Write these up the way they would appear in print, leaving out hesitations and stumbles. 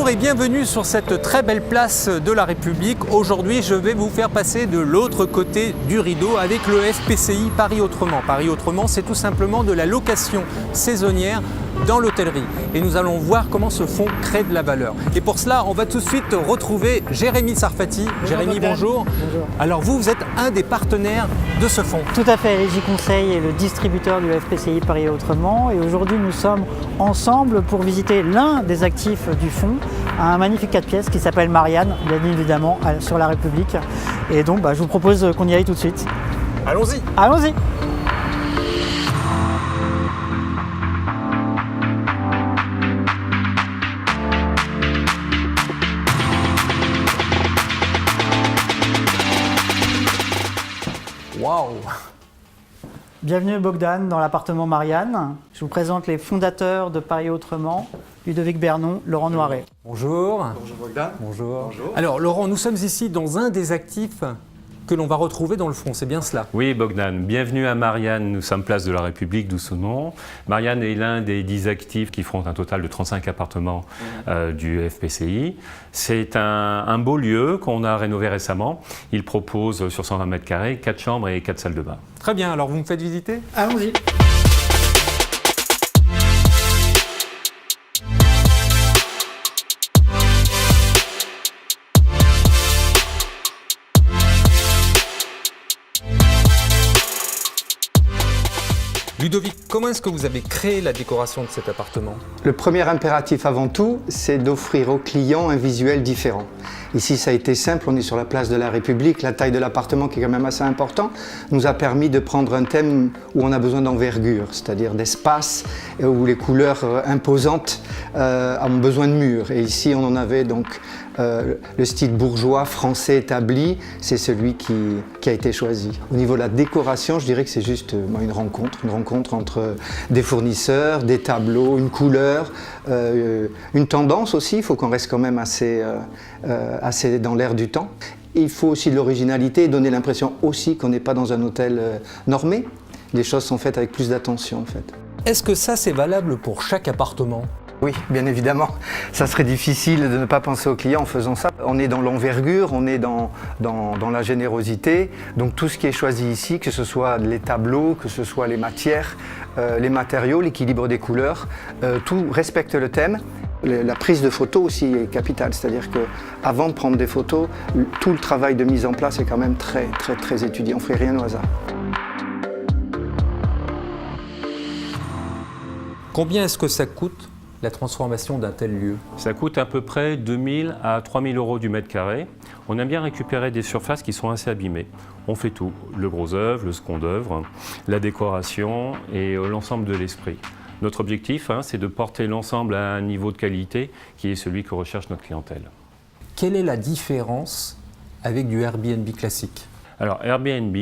Bonjour et bienvenue sur cette très belle place de la République. Aujourd'hui, je vais vous faire passer de l'autre côté du rideau avec le FPCI Paris Autrement. Paris Autrement, c'est tout simplement de la location saisonnière dans l'hôtellerie. Et nous allons voir comment ce fonds crée de la valeur. Et pour cela, on va tout de suite retrouver Jérémy Sarfati. Bonjour, Jérémy, Bogdan. bonjour. Bonjour. Alors vous êtes un des partenaires de ce fonds. Tout à fait, Régie Conseil est le distributeur du FPCI Paris Autrement et aujourd'hui nous sommes ensemble pour visiter l'un des actifs du fonds, un magnifique 4 pièces qui s'appelle Marianne, bien évidemment sur la République. Et donc je vous propose qu'on y aille tout de suite. Allons-y. Allons-y. Waouh! Bienvenue Bogdan dans l'appartement Marianne. Je vous présente les fondateurs de Paris Autrement, Ludovic Bernon, Laurent Noiret. Bonjour. Bonjour Bogdan. Bonjour. Bonjour. Alors Laurent, nous sommes ici dans un des actifs que l'on va retrouver dans le fonds, c'est bien cela? Oui, Bogdan, bienvenue à Marianne. Nous sommes place de la République, d'où ce nom. Marianne est l'un des 10 actifs qui font un total de 35 appartements du FPCI. C'est un beau lieu qu'on a rénové récemment. Il propose sur 120 mètres carrés 4 chambres et 4 salles de bain. Très bien, alors vous me faites visiter? Allons-y. Ludovic, comment est-ce que vous avez créé la décoration de cet appartement? Le premier impératif avant tout, c'est d'offrir aux clients un visuel différent. Ici, ça a été simple, on est sur la place de la République, la taille de l'appartement qui est quand même assez important, nous a permis de prendre un thème où on a besoin d'envergure, c'est-à-dire d'espace, où les couleurs imposantes ont besoin de murs. Et ici, on en avait donc le style bourgeois français établi, c'est celui qui a été choisi. Au niveau de la décoration, je dirais que c'est juste une rencontre entre des fournisseurs, des tableaux, une couleur, une tendance aussi. Il faut qu'on reste quand même assez dans l'air du temps. Il faut aussi de l'originalité et donner l'impression aussi qu'on n'est pas dans un hôtel normé. Les choses sont faites avec plus d'attention en fait. Est-ce que ça c'est valable pour chaque appartement? Oui, bien évidemment. Ça serait difficile de ne pas penser aux clients en faisant ça. On est dans l'envergure, on est dans la générosité. Donc tout ce qui est choisi ici, que ce soit les tableaux, que ce soit les matières, les matériaux, l'équilibre des couleurs, tout respecte le thème. La prise de photos aussi est capitale, c'est-à-dire qu'avant de prendre des photos, tout le travail de mise en place est quand même très étudié. On ne fait rien au hasard. Combien est-ce que ça coûte la transformation d'un tel lieu? Ça coûte à peu près 2 000 à 3 000 euros du mètre carré. On aime bien récupérer des surfaces qui sont assez abîmées. On fait tout, le gros œuvre, le second œuvre, la décoration et l'ensemble de l'esprit. Notre objectif, c'est de porter l'ensemble à un niveau de qualité qui est celui que recherche notre clientèle. Quelle est la différence avec du Airbnb classique? Alors Airbnb,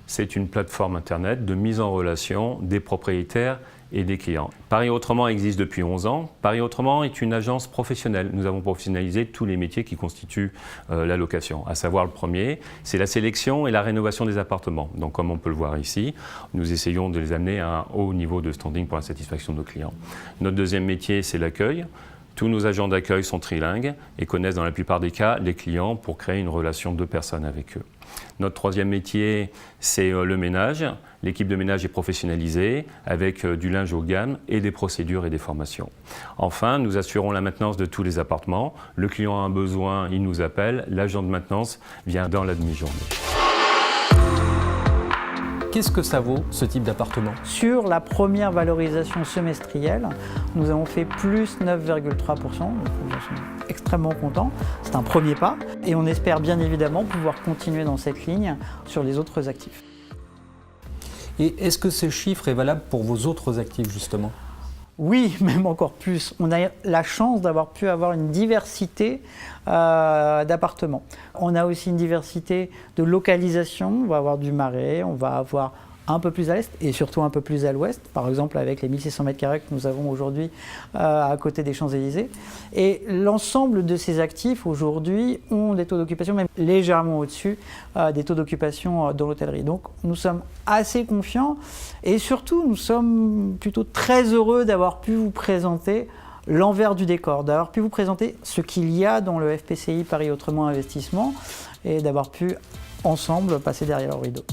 c'est une plateforme internet de mise en relation des propriétaires et des clients. Paris Autrement existe depuis 11 ans. Paris Autrement est une agence professionnelle. Nous avons professionnalisé tous les métiers qui constituent la location. À savoir le premier, c'est la sélection et la rénovation des appartements. Donc comme on peut le voir ici, nous essayons de les amener à un haut niveau de standing pour la satisfaction de nos clients. Notre deuxième métier, c'est l'accueil. Tous nos agents d'accueil sont trilingues et connaissent dans la plupart des cas les clients pour créer une relation de personnes avec eux. Notre troisième métier, c'est le ménage. L'équipe de ménage est professionnalisée avec du linge haut de gamme et des procédures et des formations. Enfin, nous assurons la maintenance de tous les appartements. Le client a un besoin, il nous appelle. L'agent de maintenance vient dans la demi-journée. Qu'est-ce que ça vaut ce type d'appartement? Sur la première valorisation semestrielle, nous avons fait plus 9,3%. Donc nous sommes extrêmement contents. C'est un premier pas et on espère bien évidemment pouvoir continuer dans cette ligne sur les autres actifs. Et est-ce que ce chiffre est valable pour vos autres actifs justement? Oui, même encore plus. On a la chance d'avoir pu avoir une diversité d'appartements. On a aussi une diversité de localisation. On va avoir du Marais, on va avoir un peu plus à l'est et surtout un peu plus à l'ouest, par exemple avec les 1600 mètres carrés que nous avons aujourd'hui à côté des Champs-Élysées. Et l'ensemble de ces actifs aujourd'hui ont des taux d'occupation même légèrement au-dessus des taux d'occupation dans l'hôtellerie. Donc nous sommes assez confiants et surtout nous sommes plutôt très heureux d'avoir pu vous présenter l'envers du décor, d'avoir pu vous présenter ce qu'il y a dans le FPCI Paris Autrement Investissement et d'avoir pu ensemble passer derrière le rideau.